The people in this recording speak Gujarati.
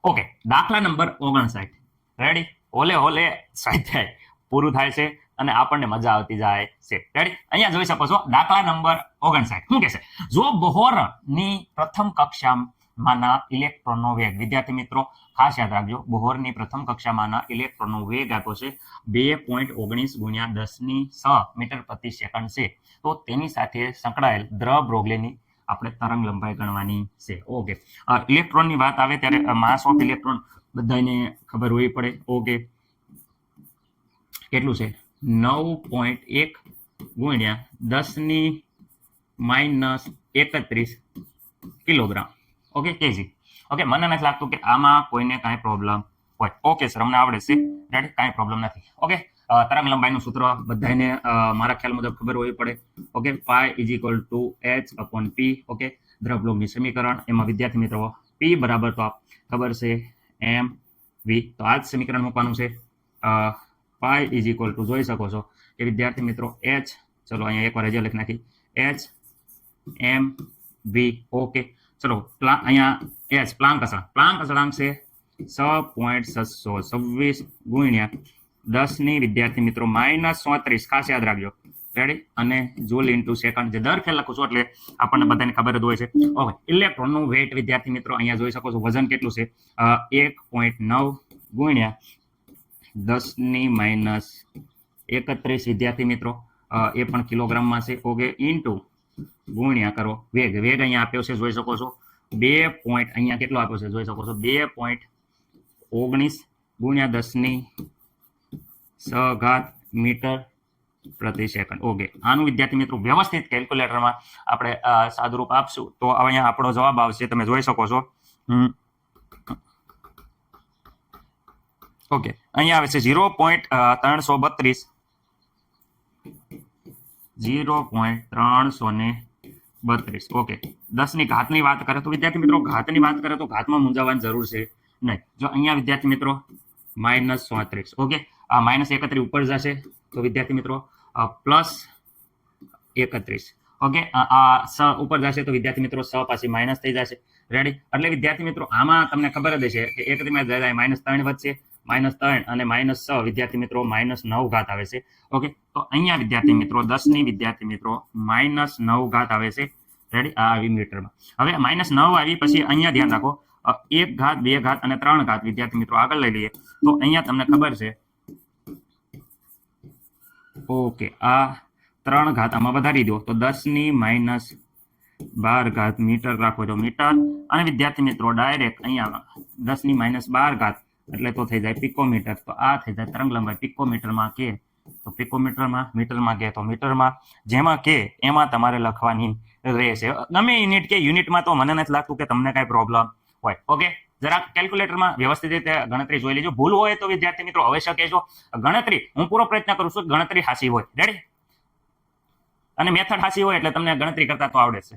ઓકે, દાખલા નંબર 59. રેડી? ઓલે ઓલે સ્વાધ્યાય પૂરું થાય છે અને આપણને મજા આવતી જાય છે. રેડી? અહીંયા જોઈ શકો છો દાખલા નંબર 59. શું કહે છે? જો બોહરની પ્રથમ કક્ષામાંના ઇલેક્ટ્રોનનો વેગ, વિદ્યાર્થી મિત્રો ખાસ યાદ રાખજો, બોહરની પ્રથમ કક્ષામાંના ઇલેક્ટ્રોનનો વેગ આપ્યો છે 2.19 × 10⁶ મીટર પ્રતિ સેકન્ડ છે. તો તેની સાથે સંકળાયેલ દ્ર બ્રોગલીની આપણે તરંગ લંબાઈ ગણવાની છે. ઓકે, ઇલેક્ટ્રોનની વાત આવે ત્યારે માસ ઓફ ઇલેક્ટ્રોન બધાને ખબર હોવી પડે. ઓકે, કેટલું છે? 9.1 × 10⁻31 કિલોગ્રામ. Okay, KG. ઓકે, મને નથી લાગતું કે આમાં કોઈને કાંઈ પ્રોબ્લેમ હોય. ઓકે સર, અમને આવડે છે. રેડી? કાંઈ પ્રોબ્લેમ નથી. ઓકે, તરંગ લંબાઈનું સૂત્ર બધાને મારા ખ્યાલ મુજબ ખબર હોવી પડે. ઓકે, પાઈ = h/p. ઓકે, દ્રવ્યલોભની સમીકરણ, એમાં વિદ્યાર્થી મિત્રો p બરાબર તો ખબર છે mv. તો આ જ સમીકરણ મૂકવાનું છે. પાઈ = જોઈ શકો છો કે વિદ્યાર્થી મિત્રો h, ચલો અહીંયા એકવાર હજી લખી નાખી, h mv. ઓકે, ચલો અહીંયા h પ્લાન્ક અચળાંક છે 6.626 × 10 વિદ્યાર્થી મિત્રો -34. ખાસ યાદ રાખજો. રેડી? અને જૂલ ઇન્ટુ સેકન્ડ, જે દર ખેલ લખું છું એટલે આપણને બધાને ખબર જ હોય છે. ઓકે, ઇલેક્ટ્રોનનું વેઇટ વિદ્યાર્થી મિત્રો અહીંયા જોઈ શકો છો, વજન કેટલું છે? 1.9 × 10⁻31 વિદ્યાર્થી મિત્રો, એ પણ કિલોગ્રામમાં છે. ઓકે, ઇન્ટુ ગુણ્યા કરો વેગ. વેગ અહીંયા આપ્યો છે, જોઈ શકો છો 2. અહીંયા કેટલો આપ્યો છે? જોઈ શકો છો 2.19 × 10⁻⁶ મીટર પ્રતિ સેકન્ડ. ઓકે, આનું વિદ્યાર્થી મિત્રો વ્યવસ્થિત કેલ્ક્યુલેટરમાં આપણે સાદુરૂપ આપશું તો અહીંયા આપણો જવાબ આવશે, તમે જોઈ શકો છો. ઓકે, અહીંયા આવે છે 0.332 ઓકે, 10ની ઘાતની વાત કરે તો વિદ્યાર્થી મિત્રો ઘાતની વાત કરે તો ઘાતમાં મૂંઝાવાની જરૂર છે નહીં. જો અહીંયા વિદ્યાર્થી મિત્રો -34. ઓકે, આ -31 ઉપર જશે તો વિદ્યાર્થી મિત્રો +31. ઓકે, આ સ ઉપર જશે તો વિદ્યાર્થી મિત્રો સ પાછી માઇનસ થઈ જશે. રેડી? એટલે વિદ્યાર્થી મિત્રો આમાં તમને ખબર જ છે કે એક -3 વધશે, -3 અને -6 વિદ્યાર્થી મિત્રો -9 ઘાત આવે છે. ઓકે, તો અહીંયા વિદ્યાર્થી મિત્રો 10ની વિદ્યાર્થી મિત્રો -9 ઘાત આવે છે. રેડી? આ આવી મીટરમાં. હવે -9 આવી પછી અહીંયા ધ્યાન રાખો, 1 ઘાત, 2 ઘાત અને 3 ઘાત વિદ્યાર્થી મિત્રો આગળ લઈ લઈએ તો અહીંયા તમને ખબર છે. ઓકે, આ 3 ઘાત આમાં વધારી દો તો 10⁻12 ઘાત મીટર રાખો તો મીટર, અને વિદ્યાર્થી મિત્રો ડાયરેક્ટ અહીંયા 10⁻12 ઘાત એટલે તો થઈ જાય પિકોમીટર. તો આ થઈ જાય તરંગ લંબાઈ પિકોમીટરમાં કે તો પિકોમીટરમાં, મીટરમાં કે તો મીટરમાં, જેમાં કે એમાં તમારે લખવાની રહેશે. ગમે યુનિટ કે યુનિટમાં તો મને નથી લાગતું કે તમને કાંઈ પ્રોબ્લેમ હોય. ઓકે, જરાક કેલ્ક્યુલેટરમાં વ્યવસ્થિત રીતે ગણતરી જોઈ લેજો. ભૂલ હોય તો વિદ્યાર્થી મિત્રો અવશ્ય કહેજો. ગણતરી હું પૂરો પ્રયત્ન કરું છું ગણતરી હાસી હોય. રેડી? અને મેથડ હાસી હોય એટલે તમને ગણતરી કરતા તો આવડે છે.